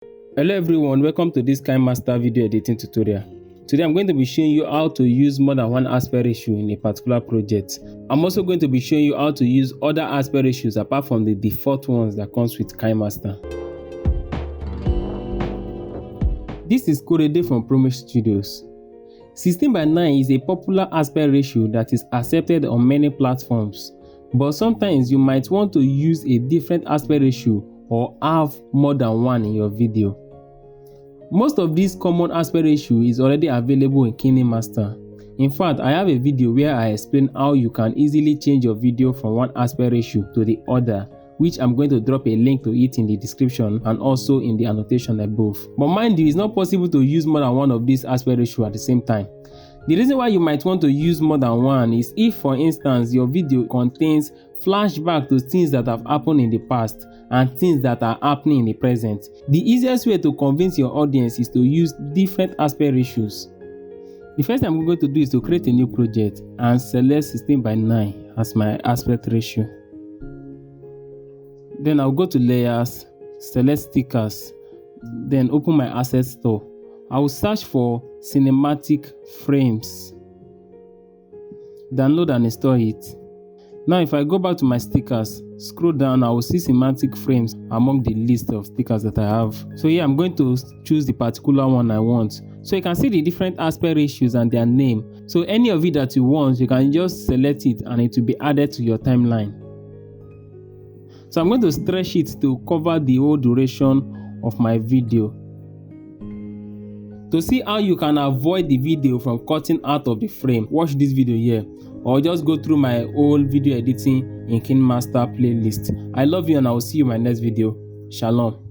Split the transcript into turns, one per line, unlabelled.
Hello everyone, welcome to this KineMaster video editing tutorial. Today I'm going to be showing you how to use more than one aspect ratio in a particular project. I'm also going to be showing you how to use other aspect ratios apart from the default ones that comes with KineMaster. This is Korede from Promage Studios. 16:9 is a popular aspect ratio that is accepted on many platforms, but sometimes you might want to use a different aspect ratio or have more than one in your video. Most of these common aspect ratio is already available in KineMaster. In fact, I have a video where I explain how you can easily change your video from one aspect ratio to the other, which I'm going to drop a link to it in the description and also in the annotation above. But mind you, it's not possible to use more than one of these aspect ratio at the same time. The reason why you might want to use more than one is if, for instance, your video contains flashback to things that have happened in the past and things that are happening in the present. The easiest way to convince your audience is to use different aspect ratios. The first thing I'm going to do is to create a new project and select 16:9 as my aspect ratio. Then I'll go to layers, select stickers, then open my asset store. I will search for cinematic frames, download and install it. Now if I go back to my stickers, scroll down, I will see cinematic frames among the list of stickers that I have. So here I'm going to choose the particular one I want. So you can see the different aspect ratios and their name. So any of it that you want, you can just select it and it will be added to your timeline. So I'm going to stretch it to cover the whole duration of my video. To see how you can avoid the video from cutting out of the frame, watch this video here, or just go through my whole video editing in KineMaster playlist. I love you and I will see you in my next video. Shalom.